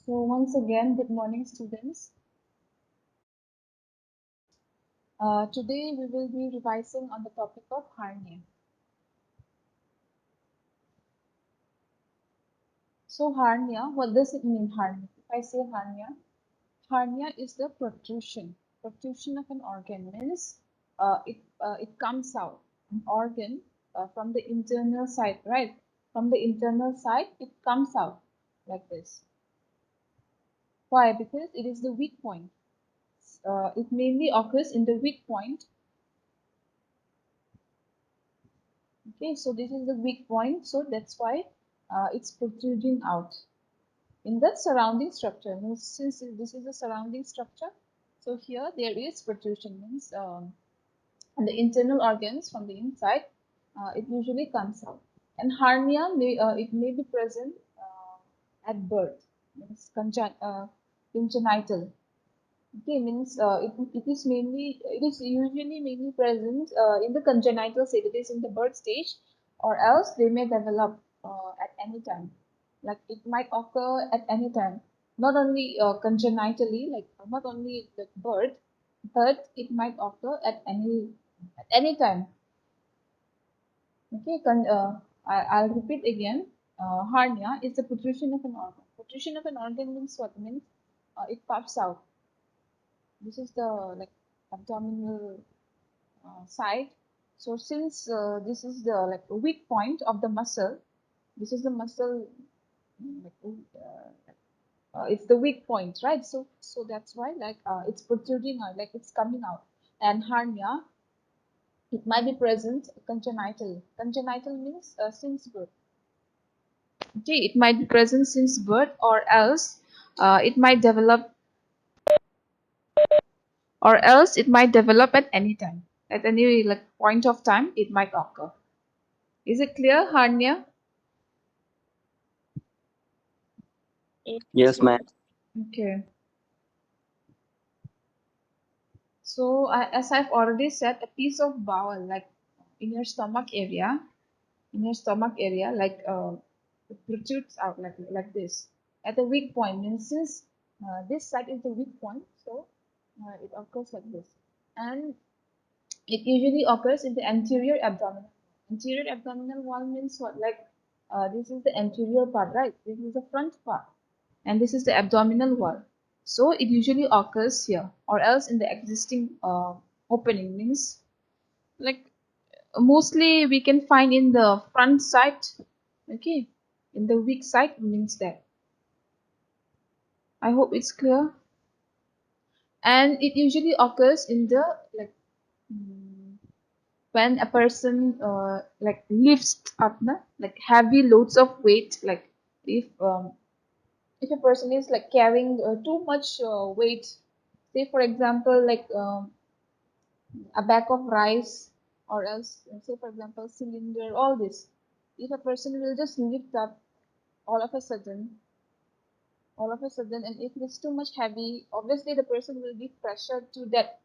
So once again, good morning, students. Today we will be revising on the topic of hernia. So hernia, what does it mean, hernia? If I say hernia is the protrusion of an organ. Means it comes out an organ from the internal side, right? From the internal side, it comes out like this. Why? Because it is the weak point. It mainly occurs in the weak point. Okay, so this is the weak point, so that's why it's protruding out in the surrounding structure. Means since this is the surrounding structure, so here there is protrusion. Means and the internal organs from the inside, it usually comes out. And hernia it may be present at birth. Means congenital. Okay, means it is usually mainly present in the congenital state, it is in the birth stage, or else they may develop at any time. Like it might occur at any time, not only congenitally, like not only at birth, but it might occur at any time. Okay, I'll repeat again. Hernia is the protrusion of an organ. Protrusion of an organ means what? Means it pops out. This is the like abdominal side. So since this is the like weak point of the muscle, this is the muscle like, it's the weak point, right? So that's why like it's protruding out, like it's coming out. And hernia, it might be present congenital. Congenital means since birth. Okay, it might be present since birth, it might develop at any time. At any like point of time, it might occur. Is it clear, Hanya? Yes, ma'am. Okay. So, as I've already said, a piece of bowel, like in your stomach area, like it protrudes out like this at the weak point. Means since this side is the weak point, so it occurs like this, and it usually occurs in the anterior abdominal. Anterior abdominal wall means what? Like this is the anterior part, right? This is the front part, and this is the abdominal wall. So it usually occurs here, or else in the existing opening. Means like mostly we can find in the front side. Okay, in the weak side means that. I hope it's clear. And it usually occurs in the like when a person like lifts up like heavy loads of weight, like if um, if a person is like carrying too much weight, say for example like a bag of rice, or else say for example cylinder, all this, if a person will just lift up all of a sudden and if it's too much heavy, obviously the person will give pressure to that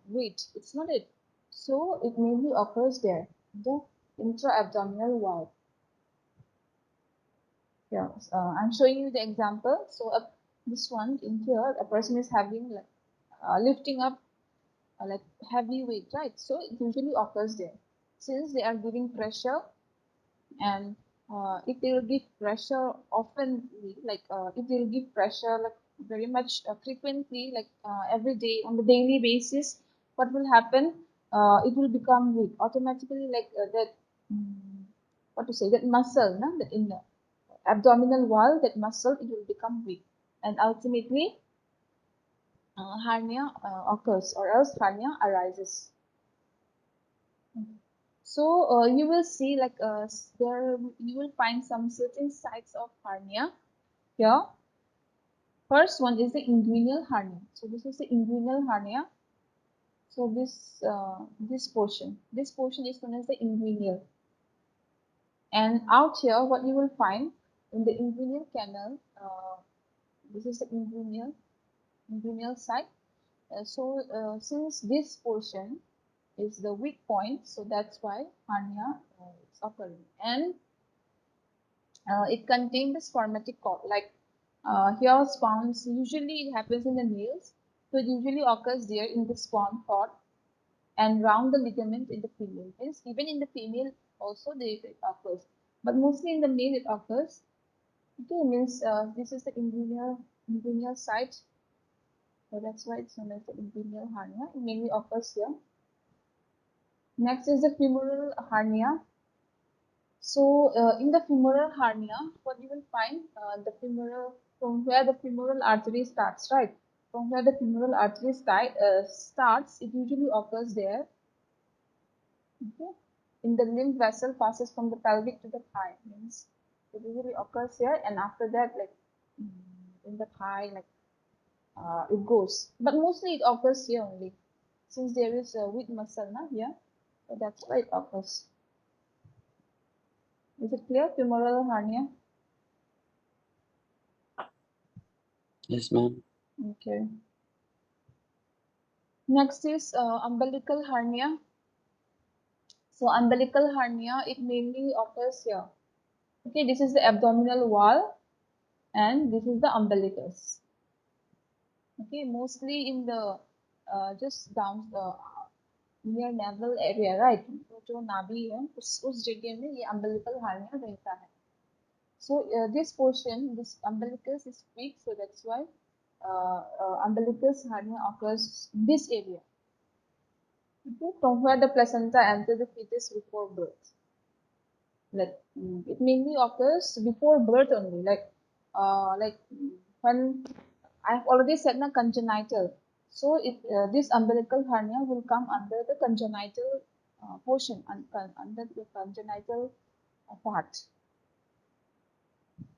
weight, it's not it. So it mainly occurs there, the intra-abdominal wall. Yeah, I'm showing you the example. So this one in here, a person is having like lifting up like heavy weight, right? So it usually occurs there. Since they are giving pressure, and if they will give pressure often, like if they will give pressure like very much frequently, like every day on the daily basis, what will happen? It will become weak automatically, like that. What to say? That muscle, no? That in the abdominal wall, that muscle, it will become weak, and ultimately hernia occurs, or else hernia arises. So you will see like there you will find some certain sites of hernia here. First one is the inguinal hernia. So this is the inguinal hernia. So this portion is known as the inguinal. And out here, what you will find in the inguinal canal, this is the inguinal site. Since this portion is the weak point, so that's why hernia is occurring. And it contains the spermatic cord, like Here spawns, usually it happens in the males, so it usually occurs there in the spawn cord and round the ligament in the female. Hence, even in the female also it occurs, but mostly in the male it occurs. Okay, means this is the inguinal site, so that's why it's known as the inguinal hernia. It mainly occurs here. Next is the femoral hernia. So in the femoral hernia, what you will find the femoral, from where the femoral artery starts, right? From where the femoral artery starts, it usually occurs there. Okay. In the lymph vessel passes from the pelvic to the thigh, means it usually occurs here, and after that, like in the thigh, like it goes. But mostly it occurs here only, since there is a weak muscle, na, here, so that's why it occurs. Is it clear? Femoral hernia. Yes, ma'am. Okay. Next is umbilical hernia. So umbilical hernia, it mainly occurs here. Okay, this is the abdominal wall and this is the umbilicus. Okay, mostly in the just down the near navel area, right? तो जो नाभि है उस जगह में ये umbilical hernia रहता है. So this portion, this umbilicus is weak, so that's why umbilicus hernia occurs in this area. Okay, from where the placenta enters the fetus before birth. Like it mainly occurs before birth only. Like when I've already said na congenital. So this umbilical hernia will come under the congenital portion, under the congenital part.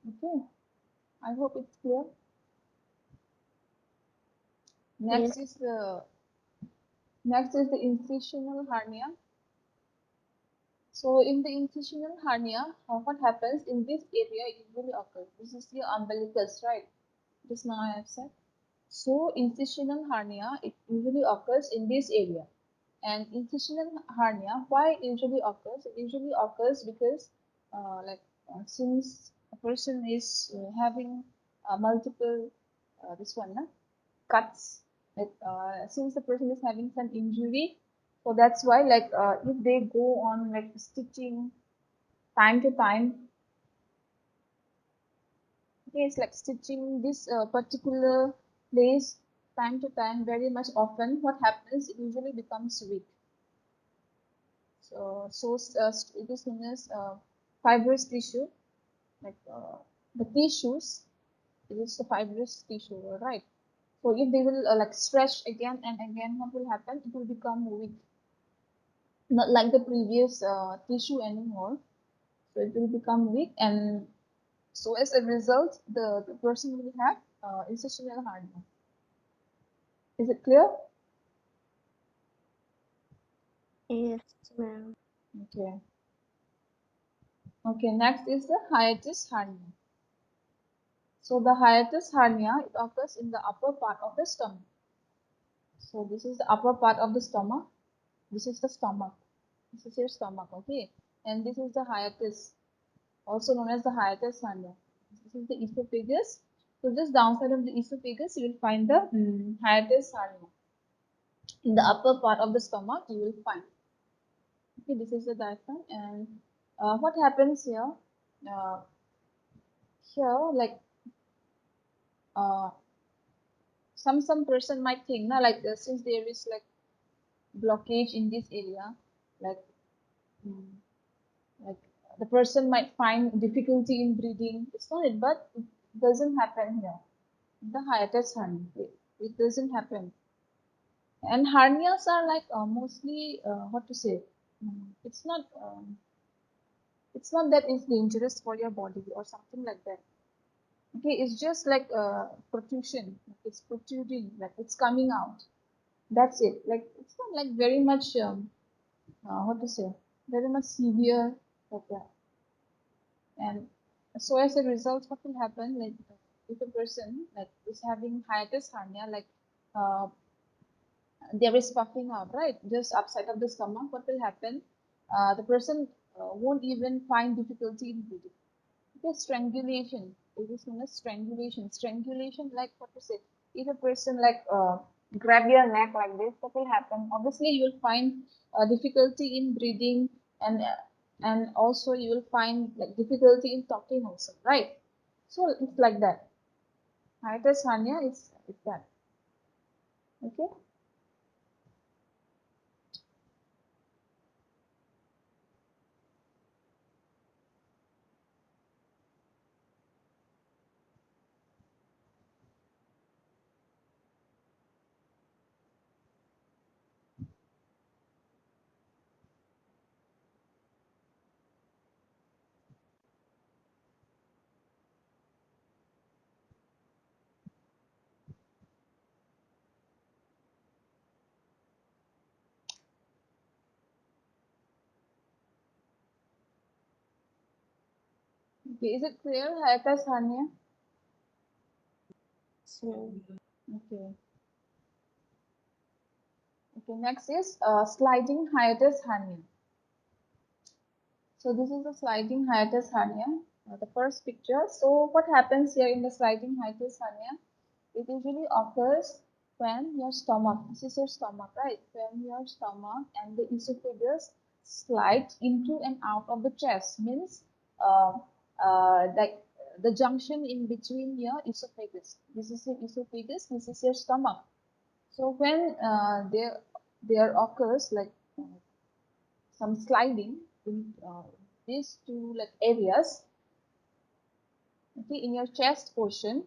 Okay, I hope it's clear. Next is the incisional hernia. So in the incisional hernia, what happens in this area it usually occurs. This is the umbilicus, right? Just now I have said. So incisional hernia, it usually occurs in this area. And incisional hernia, why it usually occurs? It usually occurs because since a person is having multiple this one cuts, like since the person is having some injury, so that's why if they go on like stitching time to time, okay, it's like stitching this particular place time to time very much often, what happens, it usually becomes weak. So it is known as fibrous tissue, like the tissues, it is the fibrous tissue, right? So if they will like stretch again and again, what will happen? It will become weak, not like the previous tissue anymore. So it will become weak, and so as a result, the person will have incisional hernia. Is it clear? Yes, ma'am. Okay. Okay, next is the hiatus hernia. So the hiatus hernia, it occurs in the upper part of the stomach. So this is the upper part of the stomach. This is the stomach. This is your stomach, okay? And this is the hiatus, also known as the hiatus hernia. This is the esophagus. So just downside of the esophagus, you will find the hiatus hernia. In the upper part of the stomach, you will find. Okay, this is the diaphragm, and what happens here? Uh, Here, like uh, some person might think, na, like since there is like blockage in this area, like mm, like the person might find difficulty in breathing. It's not it, but it doesn't happen here. The hiatus hernia, it doesn't happen. And hernias are like mostly what to say. It's not that it's dangerous for your body or something like that. Okay, it's just like protrusion. It's protruding, like it's coming out. That's it. Like it's not like very much what to say, very much severe like that. And so as a result, what will happen, like if a person like is having hiatus hernia, like uh, there is puffing out, right, just upside of the stomach, what will happen? The person won't even find difficulty in breathing. Okay, strangulation. It is known as strangulation. Strangulation, like what to say, if a person like grab your neck like this, what will happen? Obviously, you will find difficulty in breathing, and also you will find like difficulty in talking also, right? So it's like that. Hiatus hernia is that. Okay. Okay. Is it clear? Hiatus hernia. Yes, ma'am. Okay. Okay. Next is sliding hiatus hernia. So this is the sliding hiatus hernia, the first picture. So what happens here in the sliding hiatus hernia? It usually occurs when your stomach, this is your stomach, right? When your stomach and the esophagus slide into and out of the chest, means like the junction in between your esophagus. This is your esophagus, this is your stomach. So when there occurs like some sliding in these two like areas, okay, in your chest portion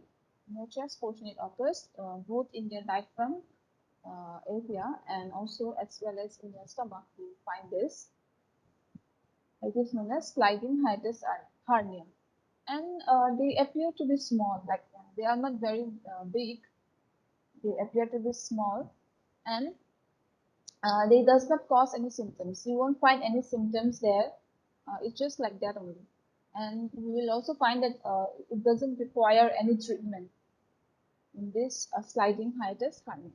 it occurs both in your diaphragm area and also as well as in your stomach. You find this. It is known as sliding hiatus hernia, and they appear to be small. Like they are not very big. They appear to be small, and they does not cause any symptoms. You won't find any symptoms there. It's just like that only. And you will also find that it doesn't require any treatment in this sliding hiatus hernia.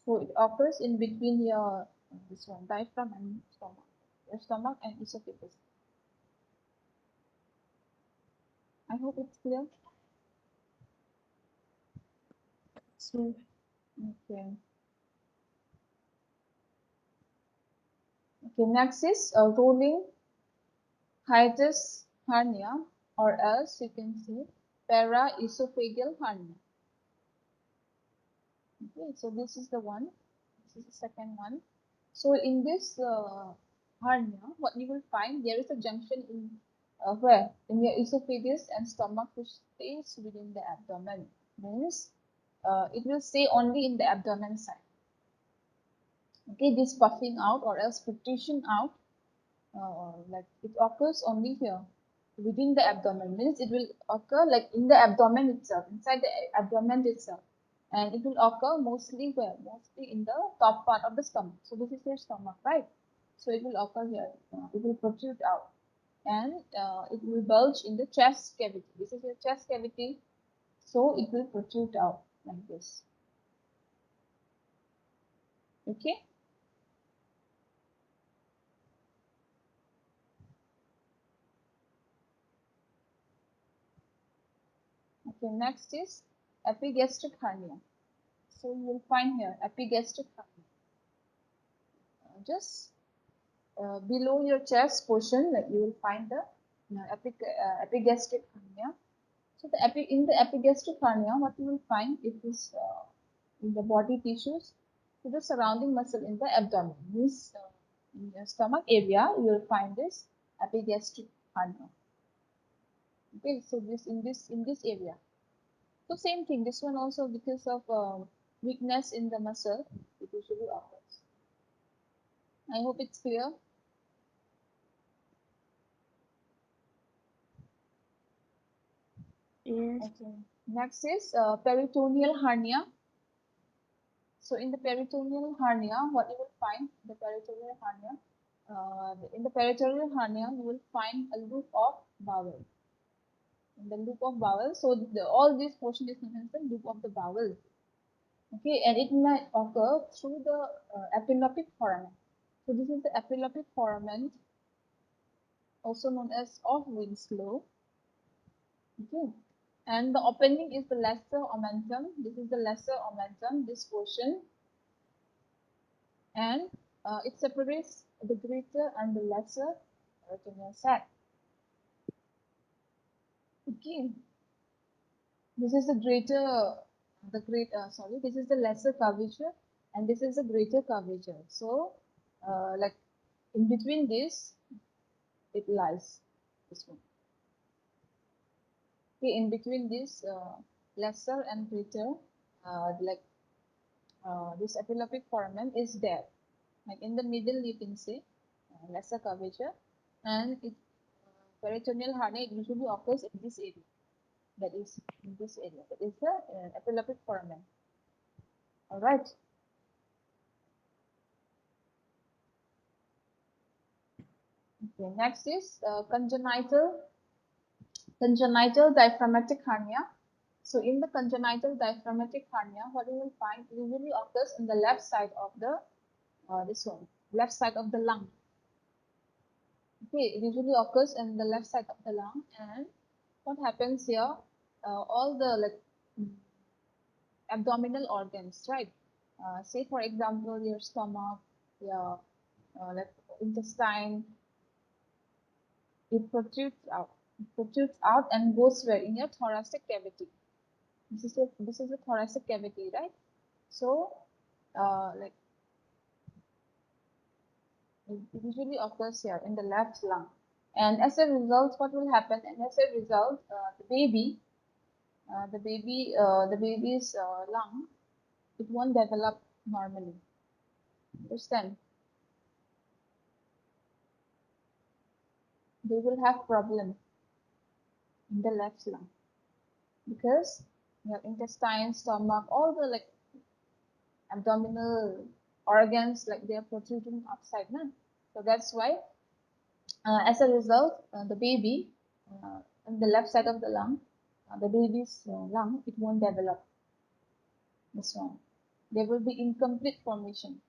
So it occurs in between your this one diaphragm and stomach, your stomach and esophagus. I hope it's clear. Yes, ma'am. Okay. Okay. Next is rolling hiatus hernia, or else you can see paraesophageal hernia. Okay, so this is the one. This is the second one. So in this hernia, what you will find, there is a junction in where in your esophagus and stomach, which stays within the abdomen. Means it will stay only in the abdomen side. Okay, this puffing out or else protrusion out, like it occurs only here within the abdomen. Means it will occur like in the abdomen itself, inside the abdomen itself, and it will occur mostly where? Mostly in the top part of the stomach. So this is your stomach, right? So it will occur here. It will protrude out, and it will bulge in the chest cavity. This is your chest cavity, so it will protrude out like this. Okay. Okay. Next is epigastric hernia. So you will find here epigastric hernia. Just below your chest portion, like you will find the epigastric hernia. So in the epigastric hernia, what you will find it is in the body tissues to the surrounding muscle in the abdomen. Means in your stomach area, you will find this epigastric hernia. Okay, so this area. So same thing. This one also because of weakness in the muscle, it usually occurs. I hope it's clear. Yes. Okay. Next is peritoneal hernia. So in the peritoneal hernia, what you will find the peritoneal hernia, in the peritoneal hernia, you will find a loop of bowel. In the loop of bowel, so all this portion is known as the loop of the bowel. Okay, and it might occur through the epileptic forament. So this is the epileptic forament, also known as of Winslow. Okay. And the opening is the lesser omentum. This is the lesser omentum, this portion. And it separates the greater and the lesser peritoneal sac. Okay. This is this is the lesser curvature and this is the greater curvature. So, like in between this, it lies, this one. Okay, in between this lesser and greater, like this epileptic formant is there. Like in the middle, you can see lesser curvature, and peritoneal hernia usually occurs in this area. That is in this area. That is the epileptic formant. All right. Okay. Next is congenital diaphragmatic hernia. So in the congenital diaphragmatic hernia, what you will find usually occurs in the left side of the left side of the lung. Okay, it usually occurs in the left side of the lung, and what happens here? All the abdominal organs, right? Say for example, your stomach, your like intestine, it protrudes out. It protrudes out and goes where? In your thoracic cavity. This is a thoracic cavity, right? So, like it usually occurs here in the left lung. And as a result, what will happen? And as a result, the baby's lung, it won't develop normally. Understand? They will have problem in the left lung because your intestine, stomach, all the like abdominal organs, like they are protruding outside, nah? So that's why, as a result, the baby on the left side of the lung, the baby's lung, it won't develop. This one, there will be incomplete formation.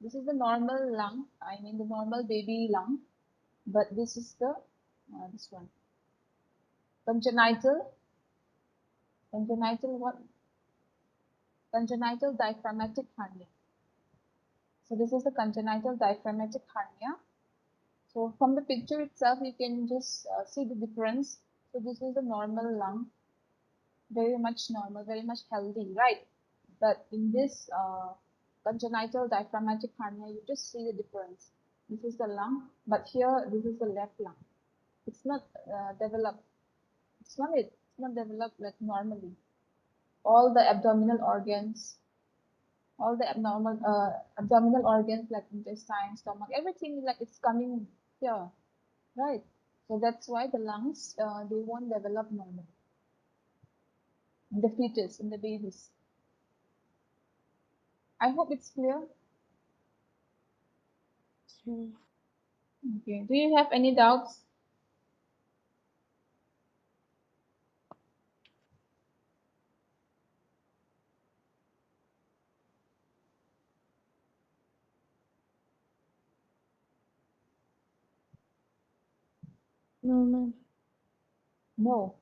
This is the normal lung, I mean the normal baby lung, but this is the this one, congenital, congenital what? Congenital diaphragmatic hernia. So this is the congenital diaphragmatic hernia. So from the picture itself, you can just see the difference. So this is the normal lung, very much normal, very much healthy, right? But in this congenital diaphragmatic hernia, you just see the difference. This is the lung, but here this is the left lung. It's not developed. It's not developed like normally. All the abdominal organs, all the abdominal organs like intestine, stomach, everything like it's coming here, right? So that's why the lungs they won't develop normally in the fetus, in the babies. I hope it's clear. So, Okay. Do you have any doubts? no, ma'am. No.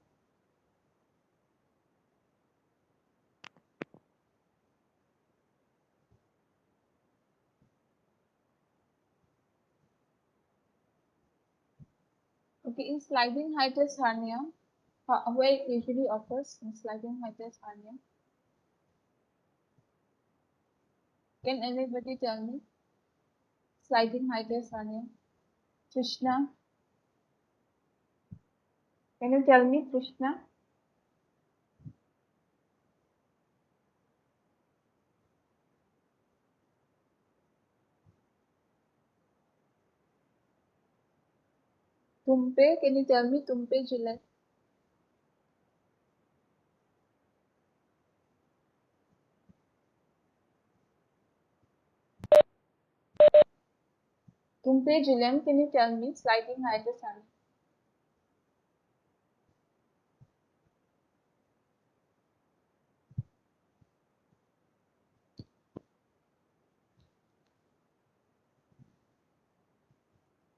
Okay. In sliding hiatus hernia, where it usually occurs in sliding hiatus hernia? Can anybody tell me? Sliding hiatus hernia. Krishna, can you tell me, Krishna? Tumpe, can you tell me, Tumpe Juliet? Tumpe Julian, can you tell me, sliding hiatus hernia?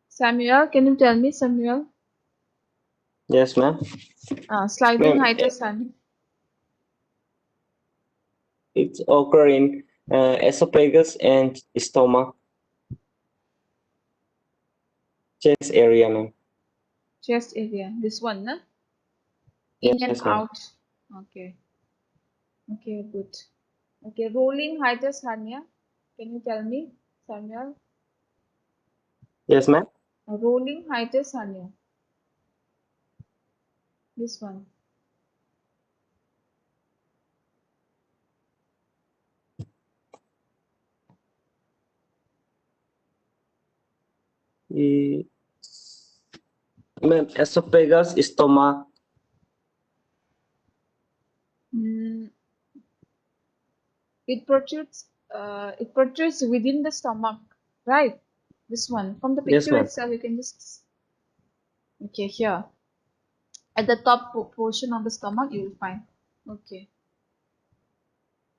Samuel, can you tell me, Samuel? Yes, ma'am. Sliding Ma'am, hiatus hernia. it's occur in esophagus and stomach chest area, ma'am. Chest area. This one, na? In and Yes, ma'am. out. Okay. Okay, good. Okay, rolling hiatus hernia. Can you tell me, Samuel? Yes, ma'am. A rolling hiatus hernia. This one. Eh, Ma'am, esophagus, stomach. Mm, it protrudes. It protrudes within the stomach, right? This one. From the Yes, picture ma'am. itself, you can just. Okay, here at the top portion of the stomach, you will find. Okay.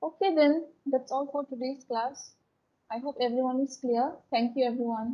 Okay, then that's all for today's class. I hope everyone is clear. Thank you, everyone.